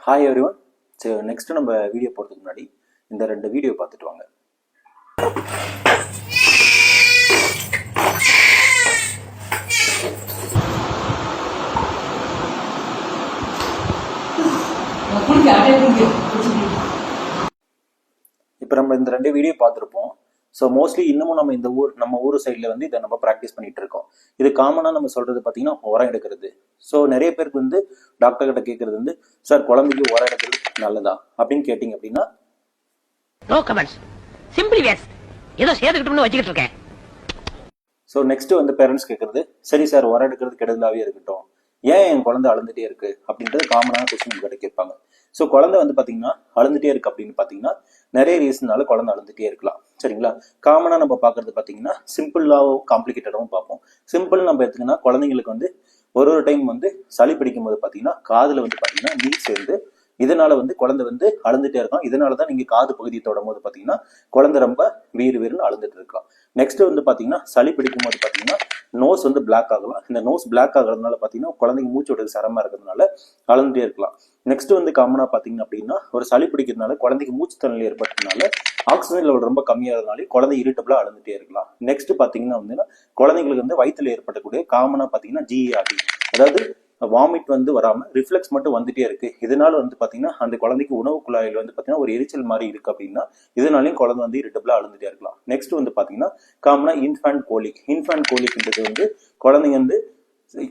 Hi everyone. So next நம்ம video போகிறதுக்கு முன்னாடி இந்த 2 வீடியோ பார்த்துட்டு வாங்க. இப்போ நம்ம இந்த 2 வீடியோ பார்த்துருப்போம். ஸோ மோஸ்ட்லி இன்னமும் நம்ம ஊர் சைடில் வந்து இதை நம்ம ப்ராக்டிஸ் பண்ணிட்டு இருக்கோம். இது காமனாக நம்ம சொல்றது பார்த்தீங்கன்னா உரம் எடுக்கிறது. ஸோ நிறைய பேருக்கு வந்து டாக்டர் கிட்ட கேட்கறது வந்து, சார் குழந்தைக்கு உரம் எடுக்கிறது நல்லதா அப்படின்னு கேட்டிங்க அப்படின்னா நோ கமெண்ட்ஸ், சிம்பிளி வேஸ், ஏதோ சேர்த்துக்கிட்டோம்னு வச்சுக்கிட்டு இருக்கேன். ஸோ நெக்ஸ்ட் வந்து பேரண்ட்ஸ் கேட்கறது, சரி சார் உரம் எடுக்கிறது கெடுதலாகவே இருக்கட்டும், ஏன் என் குழந்தை அழுந்துட்டே இருக்கு அப்படின்றது காமனான கொஸ்டின் கிட்ட கேட்பாங்க. ஸோ குழந்தை வந்து பார்த்தீங்கன்னா அழுந்துட்டே இருக்கு அப்படின்னு பார்த்தீங்கன்னா நிறைய ரீசன்னால குழந்தை அழுந்துட்டே இருக்கலாம். சரிங்களா? காமனா நம்ம பார்க்கறது பார்த்தீங்கன்னா சிம்பிளாகவும் காம்ப்ளிகேட்டடாகவும் பார்ப்போம். சிம்பிள் நம்ம எடுத்துக்கினா குழந்தைங்களுக்கு வந்து ஒரு டைம் வந்து சளி பிடிக்கும் போது பார்த்தீங்கன்னா காதுல வந்து பார்த்தீங்கன்னா நீர் சேர்ந்து இதனால வந்து குழந்தை வந்து அழுந்துட்டே இருக்கும். இதனாலதான் நீங்க காது பகுதியை தொடும் போது பாத்தீங்கன்னா குழந்தை ரொம்ப வீறுன்னு அழுந்துட்டு இருக்கலாம். நெக்ஸ்ட் வந்து பாத்தீங்கன்னா சளி பிடிக்கும் போது பாத்தீங்கன்னா நோஸ் வந்து பிளாக் ஆகலாம். இந்த நோஸ் பிளாக் ஆகுறதுனால பாத்தீங்கன்னா குழந்தைங்க மூச்சு விடுறது சிரமமா இருக்கிறதுனால அழுந்துட்டே இருக்கலாம். நெக்ஸ்ட் வந்து காமனா பாத்தீங்கன்னா அப்படின்னா ஒரு சளி பிடிக்கிறதுனால குழந்தைக்கு மூச்சு திணறல் ஏற்பட்டதுனால ஆக்சிஜன் லெவல் ரொம்ப கம்மியாகிறதுனால குழந்தை இரிட்டபிளா அழுந்துட்டே இருக்கலாம். நெக்ஸ்ட் பாத்தீங்கன்னா வந்து குழந்தைங்களுக்கு வந்து வயிற்றுல ஏற்படக்கூடிய காமனா பாத்தீங்கன்னா GERD, அதாவது வாமிட் வந்து வராம ரிஃப்ளெக்ஸ் மட்டும் வந்துட்டே இருக்கு. இதனால வந்து பாத்தீங்கன்னா அந்த குழந்தைக்கு உணவு குழாயில் வந்து பாத்தீங்கன்னா ஒரு எரிச்சல் மாதிரி இருக்கு அப்படின்னா இதனாலையும் குழந்தை வந்து இரிட்டபிளா அழுந்துட்டே இருக்கலாம். நெக்ஸ்ட் வந்து பாத்தீங்கன்னா காமனா இன்ஃபேன்ட் கோலிக்ன்றது வந்து குழந்தைங்க வந்து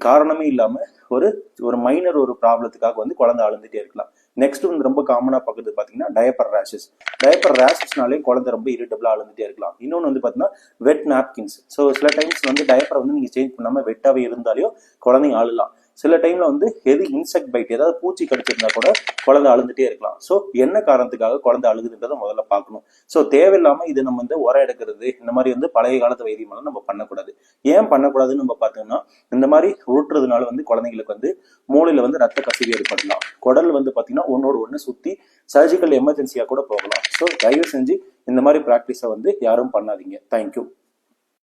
காரணமே இல்லாம ஒரு மைனர் ஒரு ப்ராப்ளத்துக்காக வந்து குழந்தை அழுந்துட்டே இருக்கலாம். நெக்ஸ்ட் வந்து ரொம்ப காமனா பார்க்கறது பாத்தீங்கன்னா டயப்பர் ரேஷஸ்னாலே குழந்தை ரொம்ப இரிட்டபிளா அழுந்துட்டே இருக்கலாம். இன்னொன்று வந்து பாத்தீங்கன்னா வெட் நாப்கின்ஸ். ஸோ சில டைம்ஸ் வந்து டயப்பரை வந்து நீங்க சேஞ்ச் பண்ணாம வெட்டாவே இருந்தாலையோ குழந்தைங்க அழலாம். சில டைம்ல வந்து எது இன்செக்ட் பைட், ஏதாவது பூச்சி கடிச்சிருந்தா கூட குழந்தை அழுந்துட்டே இருக்கலாம். ஸோ என்ன காரணத்துக்காக குழந்தை அழுகுதுன்றதை முதல்ல பார்க்கணும். ஸோ தேவையில்லாம இது நம்ம வந்து உரம் எடுக்கிறது இந்த மாதிரி வந்து பழைய காலத்து வைத்தியமெல்லாம் நம்ம பண்ணக்கூடாது. ஏன் பண்ணக்கூடாதுன்னு நம்ம பார்த்தோம்னா இந்த மாதிரி உருட்டுறதுனால வந்து குழந்தைங்களுக்கு வந்து மூளையில வந்து ரத்த கசிவு ஏற்படலாம். குடல் வந்து பார்த்தீங்கன்னா ஒன்னோடு ஒன்று சுத்தி சர்ஜிக்கல் எமர்ஜென்சியா கூட போகலாம். ஸோ தயவு செஞ்சு இந்த மாதிரி ப்ராக்டிஸை வந்து யாரும் பண்ணாதீங்க. தேங்க்யூ.